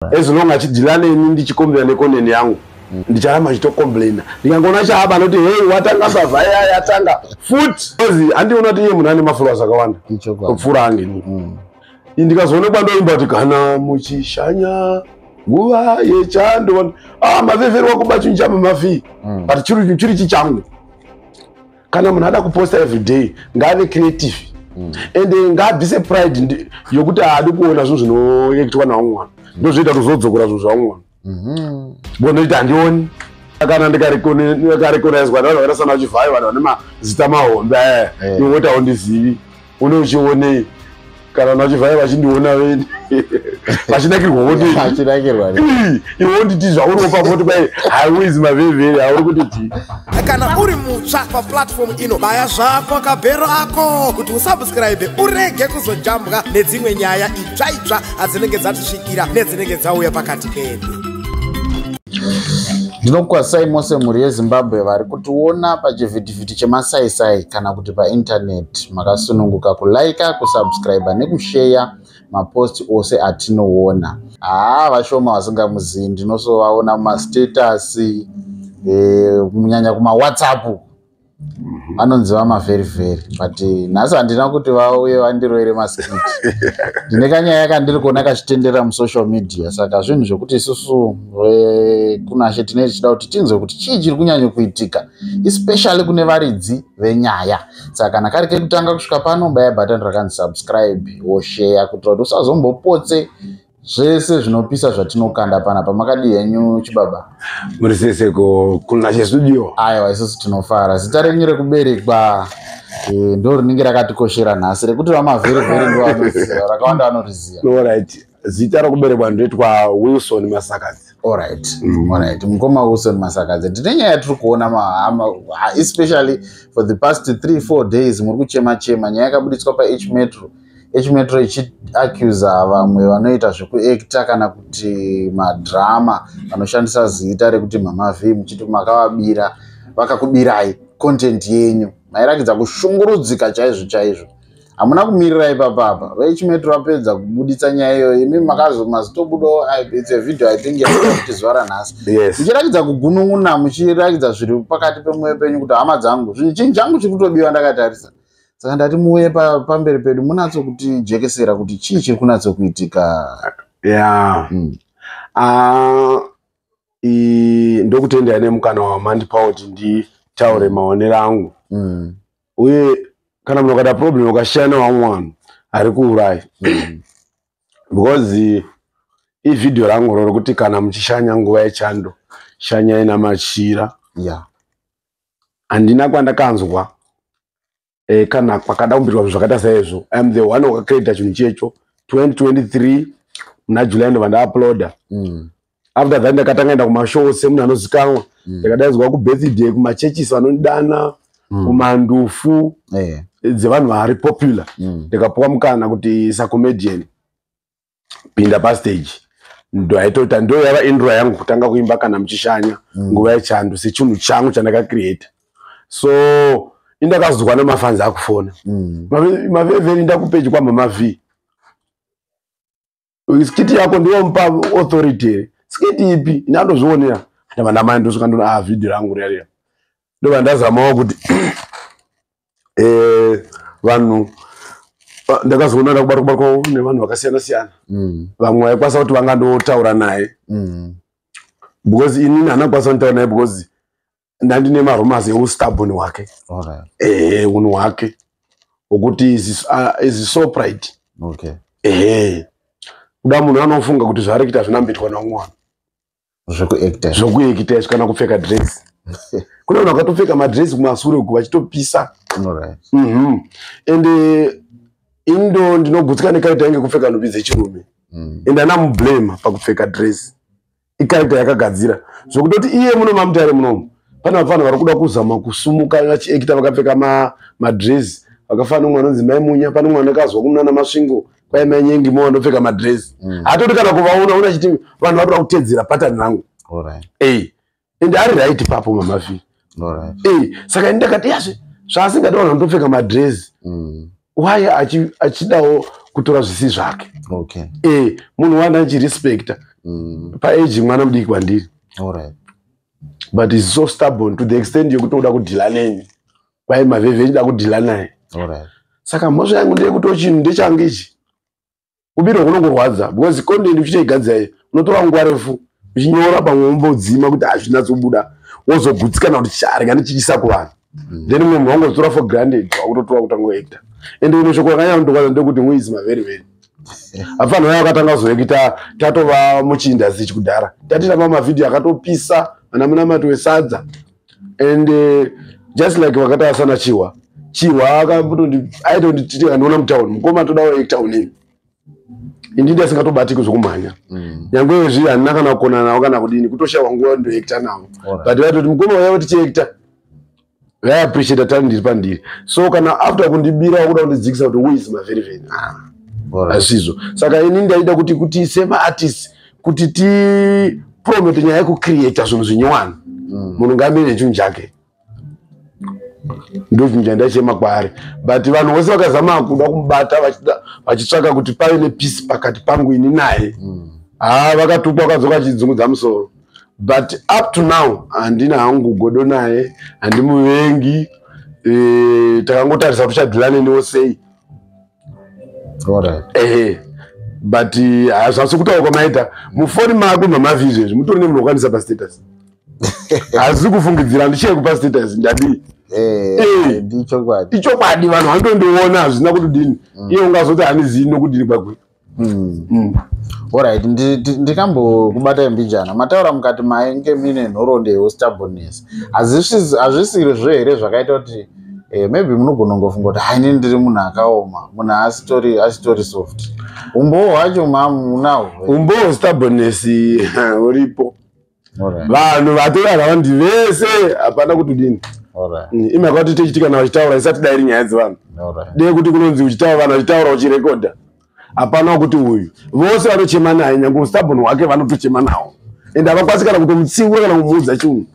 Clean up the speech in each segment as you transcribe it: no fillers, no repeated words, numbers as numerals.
As long as chidilane ini ndichikombeya nekoneni yangu ndicharamba chitocomplaina ndikangona chahaba anoti hey watanga bavaya yatanga futi ozi andiona kuti iye munhu ane mafollowers akawanda kupfuura angeni ndikazoonekwa ndoimba kuti kana muchishanya nguva yechando mavhevheri wakubatunja mamafi but chiri chichangu kana munhu ada kuposta every day ngave creative and ngaabvise pride yokuti haadi kuona zvinhu zvinoitwa naumwana ndozvoita kuzodzokera zvinhu zvaumwana bonoita handioni kana ndikarekonaizwa ndavana sana vachivhayo vanhu vane mazita mahombe iwoti haundizivi une uchionei kana vachivhayo vachindiona veni vachinakirwa kuti iwonditi zvauropa kuti kwai haiwizi mavhevheri hauri kutiti kana uri mutsva paplatform ino baya zvako akabhero ako kuti usubscribe urege kuzojambwa nedzimwe nyaya itsva adzinenge dzatisvikira nedzinenge dzauya pakati pedu. Ndinokwasai mose muri yeZimbabwe vari kutiona pachivhitivhiti chemasaisai kana kuti painternet makasununguka kulaika, kusubscribe nekushare mapost ose atinoona. Vashoma vasingamuzivi ndinosovaona mumastatus kunyanya kumaWhatsApp anonzi vamavherivheri but nhasi handina kuti vauye vandiroere maskiti. Ndine kanyaya kandiri kuona kachitendera musocial media saka zvinhu zvokuti isusu kunashe tinenge tichida kuti tinzwe kuti chii chiri kunyanya kuitika especially kune varidzi venyaya. Saka kana kari kekutanga kusvika pano baya button rakanzi subscribe woshare kuitira kuti usazombopotse zvese zvinopisa zvatinokanda panapa. Makadi yenyu chibaba muri seseko kunashe studio. Aiwa isusu tinofara. Zita renyu rekuberekwa ndo rinenge rakatikoshera nhasi rekuti vamavherivheri ndo vanoziva rakawanda vanoriziva. Alright, zita rekuberekwa ndoitwa Wilson Masakadzi. Alright, mukoma Wilson Masakadzi. Ndine nyaya tiri kuona especially for the past 3-4 days muri kuchema nyaya yakabuditswa paH Metro ichiaccusa vamwe vanoita zvekuacta kana kuti madrama vanoshandisa zita rekuti mamavi muchiti makavabira vakakubirai content yenyu mairakidza kushungurudzika chaizvo. Hamuna kumirira ipapapa vaH Metro vapedza kubuditsa nyaya iyoyo imi mazitobudawo it's a video I think yakuti zuva ranhasi muchirakidza kugunun'una muchirakidza zviri pakati pemwoyo penyu kuti hama dzangu zvinhu chinhu changu chiri kutobiwa ndakatarisa. Saka ndati muuye pamberi pedu munatso kuti jekesera kuti chii chiri kunatso kuitika. Ndokutendera nemukana wamandipa kuti nditaure maonero angu uye kana munhu akada problem ukashana wamwana ari kuurayi because ivhidhiyo rangu rokuti kana muchishanya nguva yechando shanyai namachira. Handina kwandakanzwa kana kwakada kumbirwa zvinhu zvakaita saizvo. I am the one wakacreata chinhu checho 2023 muna July ndo vandauploada. After that ndakatanga enda kumashow semunhu anozikanwa ndikadaidzwa kubirthday kumachurches vanondana kumandufu dzevanhu vari popular ndikapuwa mukana kuti comedian pinda pastage ndoaitota ndo yava intro yangu kutanga kuimba kana muchishanya nguva yechando sechinhu changu chandakacreata. So indakazwa namafanzi akufona mavhevheri ndakupeji kwamamavi skiti yako ndiwomupa authority skiti ipi ndandozvionera ndavandamai ndosvika ndona vhidhiyo rangu riyariya ndovandazamawo kuti vanhu ndakazoona ndakubatwa nevanhu vakasiyana vamwe vaikwanisa kuti vangandotaura naye because inini handina kukwanisa kutaura naye because ndandine maromance eustubborn hwake unhu hwake wokuti is so pride. Kuda munhu anofunga kuti zvaari kuita zvinamboitwa naumwana zvokuekita kana kupfeka dress. Kune vanhu vakatopfeka madress kumasure uku vachitopisa and indo ndinogutsika nekaita yange kupfeka nhumbi dzechirume and anamublame pakupfeka dress. Ikaita yakagadzira zvokutoti iye muno mamutare munomu pana vanhu vari kuda kuzama kusumuka vachiekita vakapfeka madress vakafana nomwana unonzi mai munya. Pane mwana akazwa kunana masvingo kwai mai nyengi mo vandopfeka madress hatoti kana kuvaona una chiti vanhu vari kuda kutedzera pattern rangu and ari right papo mamavi. Saka ndakati yazve zvaasingadi vanhu vanotopfeka madress why achidawo kutora zvisi zvake. Munhu wanda achirespecta paage mwana mudiki kwandiri. Alright. But he's so stubborn to the extent yokutoda kudhila neni. Pai maveve echida kudhila naye. Alright. Saka mhosva yangu ndeyekuti chinhu ndechange ichi. Kubiro kunongorwadza because content uchichaigadzira unotora nguva refu uchinyora pamwe umbodzima kuti hazvinatsobuda wozogutsikana kuti charega ndichiisa kuvanhu. Then munhu wangotora for granted wakutotora kuti angoactor. Ende unoshoko rakanyanya kundokwadza ndekuti muizi maveri veri. Afana nayo akatanga kuzoekita tatova muchiindastry chikudhara. Tatitamba mavhidhiyo akatopisa ana munamato wesadza. And just like vakata asana Chiwa aitonditi andona mutauni mukoma todawo actor unini. Indidi asingatobatiki zokumhanya. Nyangwe zvi handina kana kukona nawo kana kudini kutoshawa nguva ndo actor nawo. But vatoti mukoma uya kuti actor. I appreciate that ndiri pandiri. So kana after kundibira wakuda kundidzikisa kuti who is maveri veri. Asizo. Saka ini ndaida kuti sema artist kuti ti promote nyaya yekucreata zvinhu zvinyowani. Munhu ngamire chinhu chake. Ndo chinhu chandachema kwaari. But vanhu vose vakazama kuda kumubata vachitsvaka kuti pave nepeace pakati pangu ini naye. Vakatukwa vakadzoka chidzungudza musoro. But up to now handina hangu godo naye, handimuvengi, takangotarisa kuti chadhila neniwo sei. But hazvasi kutaura kwamaita mufoni mako mamavhizio izvi mutori nemunhu wakwanisa pastatus. Hazisi kufungidzira ndichiri kupa status ndadii. Ichokwadi vanhu vanondiona hazvina kutodini. Iye ungazoti handizivi nokudini kwakwe. Alright, ndikambokubata mbijana. Mataura mukati mainge mine nhoroondo yestubbornness. Hazvisiri here zvakaita kuti maybe munogona kungofunga kuti haini ndiri munhu akaoma, munhu asitori soft. Umbowo hwacho munawo. Umbowo stubbornness uripo. Vanhu vatora ravandi vese hapana kutodini. Imaka kuti tichitika nawo chitaura isati dairi nyaya dzevanhu. Dei kuti kunonzi uchitaura vanhu vachitaura uchirekodha. Hapana kuti uyu. Vose vanochema naye nyange stubborn wake vanotochema nawo. Ende havakwanisi kana kutomutsiura kana kumuudza chinhu.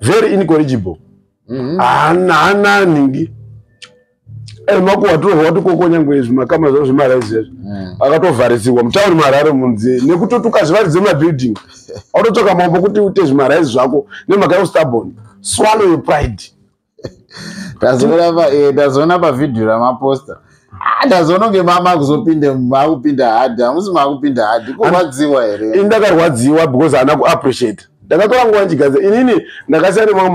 Very incorrigible. Hana ningi. Mako watokoko nyangwe izvi makama zvavo zvemaraizi izvi. Akatovharisiwa mutauri marare munze nekutotuka zvivaridze mabuilding. Autotoka mambo kuti ute zvimaraizi zvako nemhaka yeustubborn. Swallow your pride. Tazoona pavidhiyo ramaposta. Ndazoona kunge makupinda hard. Hamusi makupinda hard. Kurwadziwa here. Ndakarwadziwa because hana kuappreciate. Ndakatora nguva njigadza. Inini ndakasiya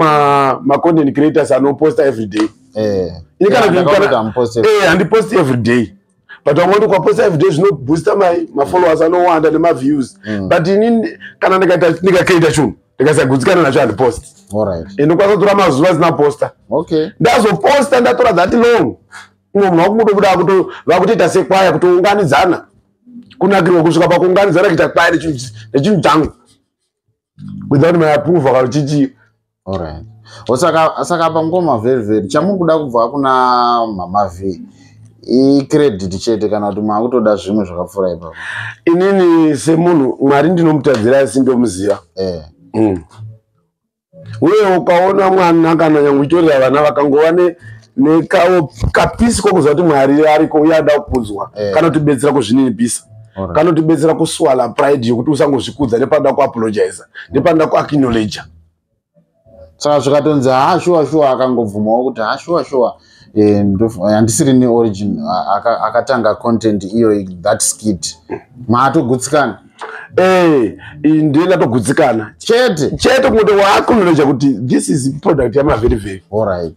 ma-content creators anoposta every day. Handiposti every day. But wangoti kwaposta every day zvinoboosta ma-followers anowanda nema-views. But inini kana ndikacreata chinhu ndikasagutsikana nacho handiposti. Ndokwanisa kutora mazuva zina posta. Ndazoposta ndatora that long. Munhu wakutobuda vakutoita sekwaya kutounganidzana. Kunakirwa kusvika pakuunganidzana kuita kwaya nechinhu changu. Without my approval kachichi. Saka pangoma very chamukuda kubva kuna mamavi credit chete kana kuti makutoda zvimwe zvakapfuura ipapo. Inini semunhu Mwari ndinomutadzira sindomuziva. Uye ukaona mwana kana nyangwe uchitorera vana vakangova nekawo kapisi kokuziva kuti Mwari ariko uye ada kukudzwa. Kana kutibetsera kuzvininipisa. Kana kutibetsera kuswala pride yokuti usangozvikudza nepanoda kuapologiza nepanoda kuacknowledge. Saka zvikatonzi shuwa akangobvumawo kuti shuwa handisiri neorigin akatanga content iyo that skit maatogutsikana. Ndina togutsikana chete kuti waacknowledge kuti this is product yamaveri.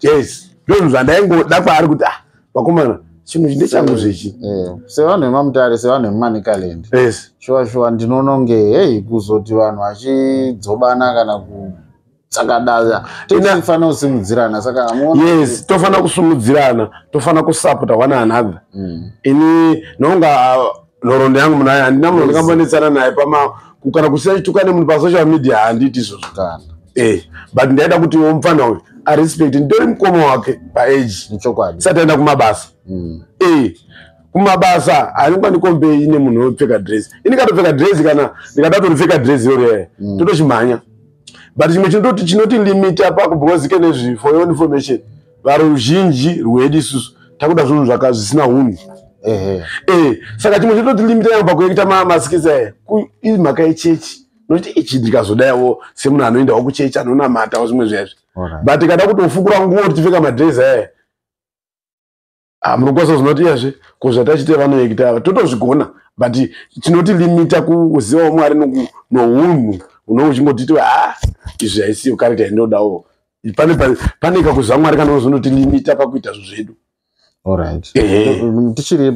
Yes, ndozvinhu zvandaingoda kwaari kuti vakomana chinhu ndechangu zvechi. Sevanhu vemamutare, sevanhu vemumanikaland. Shuwa ndinoona kunge kuzoti vanhu vachidzobana kana kutsakadaza tinofanira kusimudzirana. Saka yes, tofanira kusimudzirana, tofanira kusapota one another. Ini nonga nhoroondo yangu munaye handina munhu ndakambonetsana naye kana kusiyachitukane munhu pasocial media handiti izvozvo. But ndaida kuti mufana uyu arespect nditori mukoma wake paage. Sati aenda kumabasa. Kumabasa handingwanikombei nemunhu wopfeka dress. Ini katopfeka dress kana ndikada toripfeka dress iyoyo totochimhanya. But chimwe chinoti limit apa because for your information varuzhinji rwedu isusu takuda zvinhu zvisina hunhu. Saka chimwe chitoti limit yangu pakuita masikisa iri mhaka yechechi. Nokuti ichi ndikazodaiwo semunhu anoendawo kuchechi anonamatawo zvimwe zvezvi. But kada kuti ufukura nguo tichipfeka madress munokwanisa zinoti iyazve kuzvatachite vanoekita ava totozvigona but tinoti limita kuziva Mwari nounhu unenge uchingotiti izvi haisiyo character inodawo pane kakuzva Mwari kana uzonoti limita pakuita zvedu. Alright. Tichiri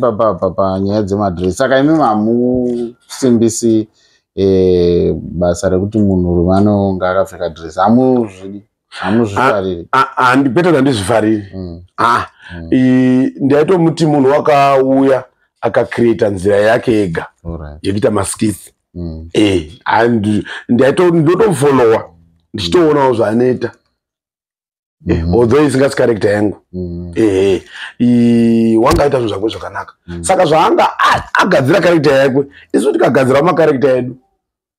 panyaya dzemadress saka imi hamusimbisi basa rekuti munhu anonga akapfeka dress hamuzvifariri? Handipete handizvifariri. Ndaitomuti munhu wakauya akacreata nzira yake ega yekuita maskisi. Ndotomfollowa ndichitoonawo zvaanoita although isingasi character yangu. Wangaita zvinhu zvakwe zvakanaka. Saka zvaanga agadzira character yakwe isu tikagadzira macharacter edu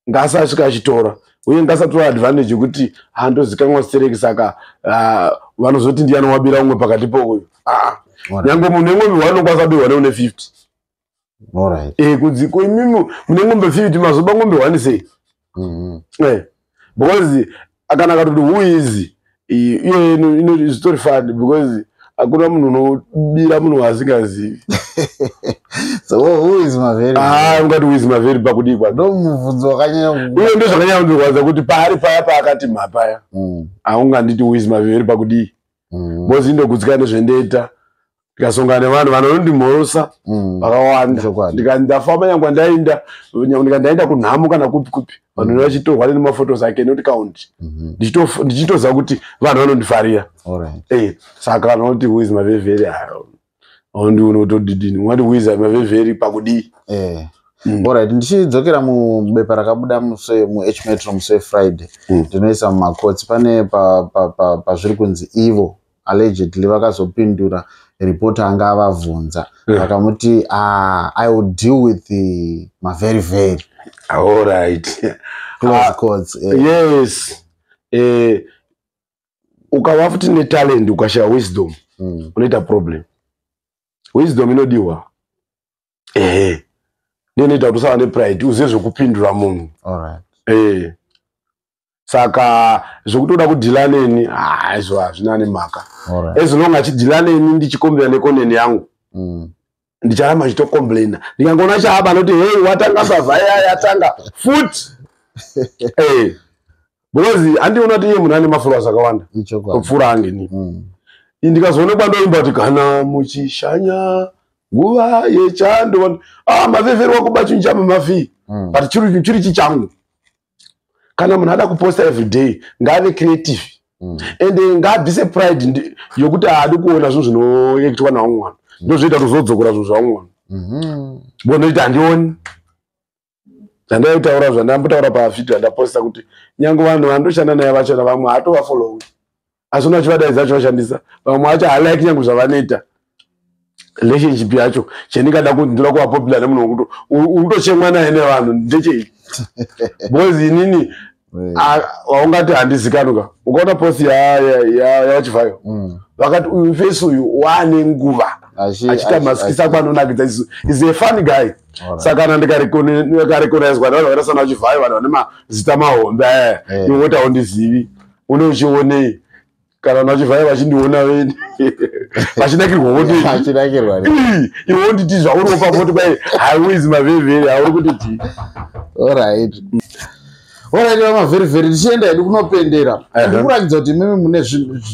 ngaasasvika achitora uye ngasatora advantage yekuti handozikanwa stereki saka vanozoti ndiani wabira umwe pakati pouyu. Nyange mune ng'ombe wanokwanisa birwa neune 50. Kudziko imimi mune ng'ombe 50 mazoba ng'ombe 1 sei. Because kana akatoti who is iye story fun because hakuna munhu unobira munhu asingazivi. So who is Maveri? Ungati who is Maveri pakudikwa. Ndomubvunzo wakanyanya uye ndozvakanyanya kundikwadza kuti pari paya paakati mhapaya haunganditi who is Maveri pakudii. Bozi indogudzika nezvendeita ndikasongana nevanhu vanondimhorosa vakawanda ndafamba nyangwa ndaenda kunhamo kana kupi kupi vanhu vachitorwa nemafotos ake noti count ndichitoziva kuti vanhu vanondifarira. Saka vanoti who is Maveri ndinotodidini wati who is Maveri pakudii. Alright, ndichidzokera mubepa rakabuda muH Metro musi Friday ndinoisa mumakotsi pane pazviri kunzi Ivo allegedly vakazopindura reporter anga avabvunza vakamuti I will deal with the Maveri. Alright. Close quotes. Yes. Ukawa futi netalent ukashaya wisdom unoita problem. Wisdom inodiwa. Ninoita kuti usava nepride uzive zvekupindura munhu. Alright. Saka zvokutoda kudhila neni izvo hazvina nemhaka. As long achidhila neni ndichikombera nekoneni yangu ndicharamba chitocomplaina ndikangona chahaba noti hey watanga bavhaya yatanga futi. Because handiona kuti iye munhu ane mafollowers akawanda kupfuura angeni. Ndikazoonekwa ndoimba kuti kana muchishanya nguva yechando Maveri wakubachinja mamafi but chiri chichangu. Kana munhu ada kuposta every day ngave creative and ngaabvise pride yokuti haadi kuona zvinhu zvinoekitwa naumwe vanhu ndozvoita kuzodzokera zvinhu zvaumwe vanhu bonoita handioni zvandaitaura zvandambotaura pavhidhiyo yandaposta kuti nyange vanhu vandoshanda naye vachona vamwe hatovafollowi asi unachivadaidza chavashandisa vamwe vacho halike nyange zvavanoita relationship yacho chendingada kuti ndinoda kuva popular nemunhu wekuti uri kutochemwa naye nevanhu ndechei. Because inini waungati handizikanuka ukaona post yavachivhayo vakati uyu face uyu waane nguva achita masikisa kwanonakidza is a funny guy. Saka kana ndikarecognizwa navanhu vakaita sana vachivhayo vanhu vane mazita mahombe iwe woti haundizivi une uchionei kana vachivhayo vachindiona veni vachinakirwa kuti iwe unditi zvauriwo pamoti kwai who is Maveri hauri kutiti. Alright. Alright Maveri tichienda hedu kunopendera ndikuratidza kuti mimi mune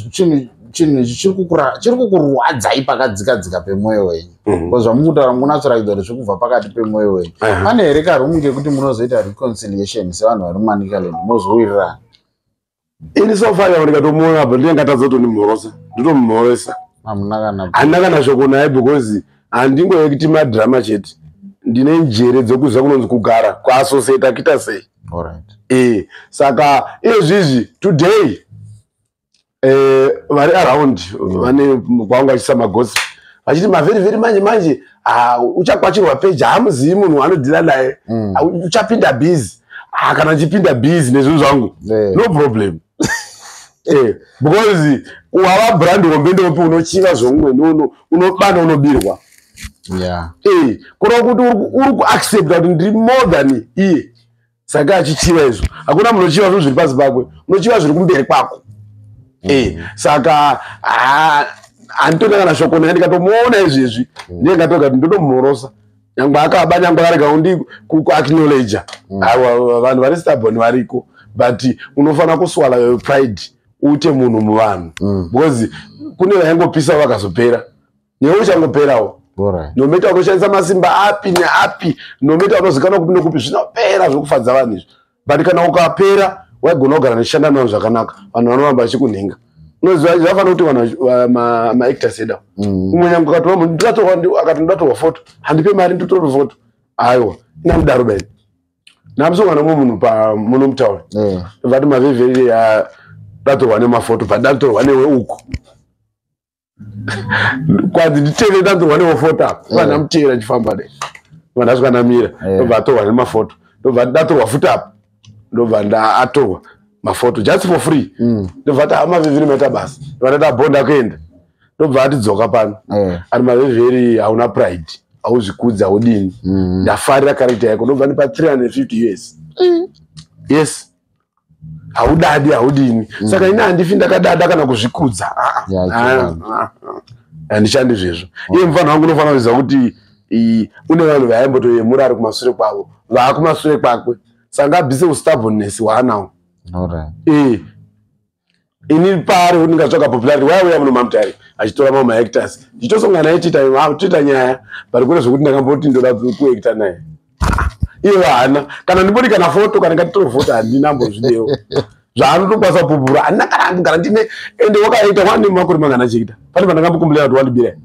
chinhu chiri kukurwadzai pakadzikadzika pemwoyo wenyu because zvamukutaura munatsoratidza kuti zviri kubva pakati pemwoyo wenyu. Pane here karumu ngekuti munozoita reconciliation sevanhu vari muManicaland mozowirirana? Ini so far ndikatomuona but ndingatadza kuti ndimhorosa nditomhoresa handina kana shoko naye because handingoye kuti madrama chete ndine njere dzekuziva kunonzi kugara kuassociate akita sei. Saka izvizvi today vari around vane kwanga vachisa magossip vachiti Maveri manje uchakwachirwa page haamuzivi munhu anodhila naye uchapinda busy kana chipinda busy nezvinhu zvangu no problem. Because wava brand wombe ndopi unochiva zvomwe unobanda unobirwa kureva kuti uri kuaccepta kuti ndiri more than iye, saka achichiva izvo. Hakuna munhu uchiva zvinhu zviri pasi pakwe, unochiva zviri kumberi kwako. Saka handitona kana shoko naye ndikatomuona izvezvi ndingatoka kuti ndotomumhorosa nyangwe akaba nyangwe arega undi kuacknowledge aiwa vanhu vari stubborn variko, but unofanira kuswala your pride ute munhu muvanhu because kune vaingopisa vakazopera newe uchangoperawo. Nometa unoshandisa masimba api neapi, nometa unozikanwa kupi nekupi zvinopera zvokufadza vanhu izvi, but kana ukapera waigona kugara nechishanda navo zvakanaka, vanhu vanoramba vachikunhinga. Unoziva zvafanira kuti vanhu maactors edawo umwe nyangwe akatova munhu akati ndatorwa foto handipe mari ndotore foto aiwa inamudaro beni namusongana munhu muno mutaura vati mavhevheri datorwa nemafoto padatorwa newe uko kwanzi nditeve datorwa newe foto apa vanhu amutera achifamba dai vanhu asvikanamira ndobva atorwa nemafoto ndobva datorwa futi apa ndobva ndaatorwa mafoto just for free ndobva ati amavhevheri maita basa ndobva bonda kuenda ndobva atidzoka pano ari mavhevheri hauna pride hauzvikudzi haudini ndafarira character yako ndobva ndipa 350 US yes haudadi haudini saka ina handifi ndakadada kana kuzvikudza handishandi zvezvo iye mufana wangu unofanira kuziva kuti une vanhu vaimbotoyemura ari kumashure kwavo vaakumashure kwakwe saka abvise ustubbornness waanawo. Ini pari kuti ndingatsvaka popularity waiuya muno mamutare achitora mamwe maactors ndichitosongana naye tiita nyaya pari kune zvokuti ndakamboti ndoda kuacta naye iye hana kana ndimboti kana foto kana ngatitore foto handinambozvidewo zvaanotokwanisa kupupura handina kana andogara ndine ende wakaita wani makore mangana achiita pane pandakambokumbulera kuti wandibira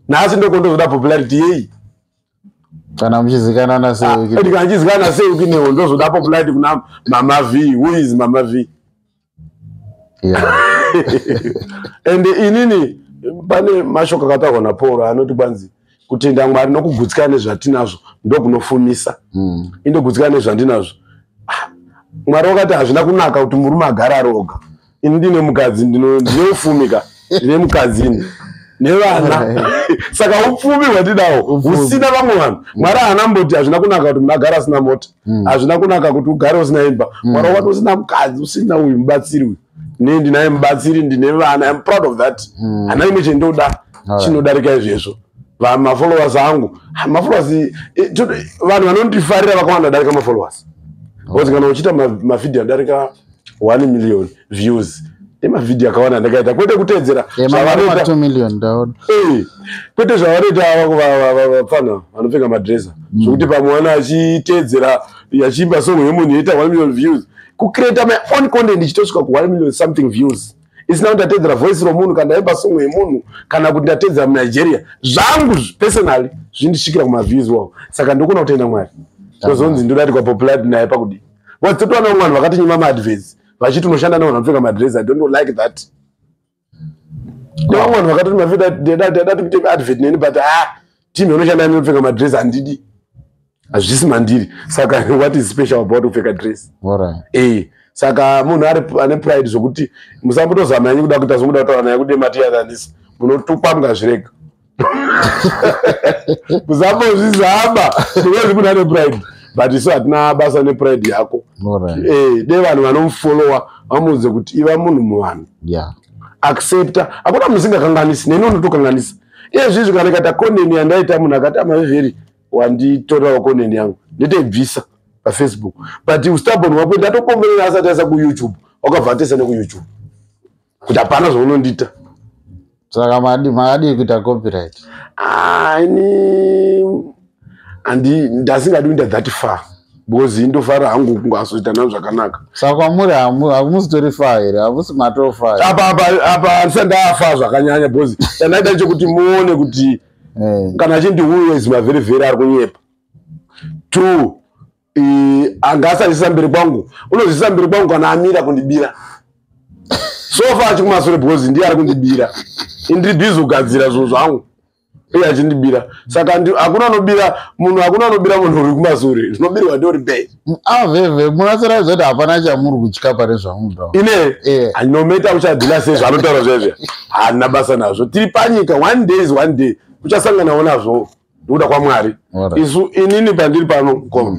nhasi ndokondozoda popularity yei kana muchizikana naseuki kana muchizikana naseuki newo ndozoda popularity kuna Mama V. Who is Mama V? And inini pane mashoko akataurwa naPaul anoti kwanzi kutenda Mwari nokugutsikana nezvatinazvo ndokunofumisa indogutsikana nezvandinazvo. Mwari wakati hazvina kunaka kuti murume agare ari oga. Ini ndine mukadzi ndinofumika ndine mukadzini nevana saka upfumi hwandinawo husina vamwe vanhu. Mwari haanamboti hazvina kunaka kuti munhu agare asina mota, hazvina kunaka kuti ugare usina imba. Mwari wakati usina mukadzi usina uyu mubatsiri uyu ne ndinaye mubatsiri ndine vana. I'm proud of that. Hana imwe chendoda chinodarika izvezvo. Mafollowers angu mafollowers vanhu vanondifarira vakawanda darika mafollowers. Because kana uchita mavideo adarika 1 million views emavideo akawanda ndakaita kwete kutedzera zvavanoita 2 million ndaona kwete zvavanoita vapfana vanopfeka madresa zvokuti pamwe wana achitedzera yachimba songo yemunhu yoita 1 million views kucreate my own content ichitosvika ku 1 million something views. Isina ndatedzera voice romunhu kana ndaimba songo yemunhu kana kuti ndatedzera muNigeria zvangu personally zvindishikira kuma views wavo saka ndokuna kutenda Mwari tozonzi ndodati kwa popularity naye pakudi vatotowana vanhu vakatinyima maadverts vachiti unoshanda navanhu vanopfeka madress. I don't like that. Vanhu vakatoti mavhida ndadati kuita advert neni but timu unoshanda nopfeka madress handidi hazvisi mandiri saka what is special about kupfeka dress? Saka munhu ane pride zvokuti musambotozama yanyi kuda kuita zvokuda kutaura naye kuti matiyazanisi munotukwa mukazvirega musambozvizamba because munhu ane pride but isu hatina basa nepride yako. De vanhu vanomufollowa vamuudze kuti iva munhu muvanhu accepta. Hakuna munhu usingakanganisi neni unotokanganisa iye zvizvi kana ikaita content yandaita munhu akati amavheri wanditorawo content yangu ndetoibvisa paFacebook but ustubborn wako ndatokomberera asati aisa kuYouTube wakabva atesa nekuYouTube kuti hapana zvaunondiita saka maadi kuita copyright. Ini ndasingadi kuenda that far because indofara hangu kungazoita nazvo zvakanaka. Saka kwamuri hamusitori far here hamusi matofa apa ndisandafa zvakanyanya because chandaita chekuti muone kuti kana chindi uyo is very very ari kunyepa 2 angasazisa mberi kwangu unozisa mberi kwangu kana amira kundibira sofa achikumashure because ndiye ari kundibira indiri busy kugadzira zvinhu zvangu iye achindibira saka hakuna anobira munhu uri kumashure zvinobirwa ndiori bei veve munasara zvoti hapana chamuri kutya pane zvamunotaura ine anometa uchadhila sei zvaanotaura zvezve handina basa nazvo tiri panyika one day uchasanganawo nazvo ndokuda kwaMwari. Isu inini pandiri pano koma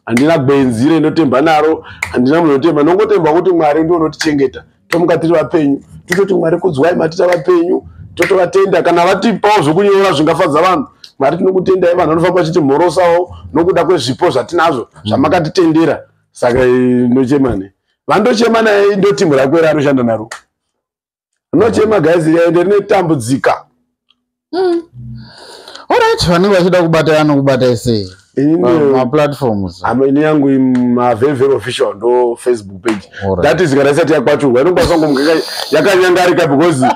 andina gwenzi rinotemba naro, andina munhu unotemba, nongotemba kuti Mwari ndiye unotichengeta. Tomuka tiri vapenyu, tototi Mwari kudzwai matita vapenyu, totovatenda kana vatipawo zvokunyora zvingafadza vanhu. Mwari tinokutendai vanhu vanofamba vachiti mhorosawo nokuda kwezvipo zvatinazvo zvamakatitendera. Saka nochemane vandochema naye ndotimu rakwe raanoshanda naro. Nochema guys yaende rine tambudzika. Alright, vanenge vachida kubata anokubata sei? Ma platforms. Amene yangu very official ndo Facebook page. That is kana isati yakwaturwa inokwanisa kunge yakanyangarika because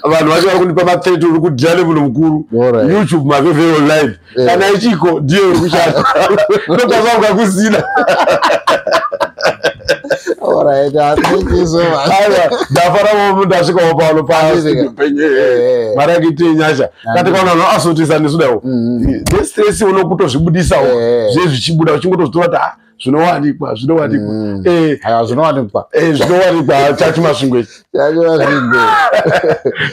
vanhu vacho vari kundipa ma-threat uri kudhiyane munhu mukuru. YouTube very online. Kana ichiko ndiyo uri kushanda. Inokwanisa kunga kusina. Alright, thank you so much. Ndafara munhu ndasvikawo pano pasi penye. Marakiti nyasha. Kati kana vanhu asotisa nesudawo. Stress unokutozvibudisawo. Zvezvichibuda uchingotozitora kuti zvinowanikwa. Zvinowanikwa chati masvingwe.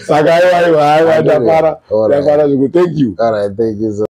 Saka aiwa ndafara. Thank you. Alright, thank you so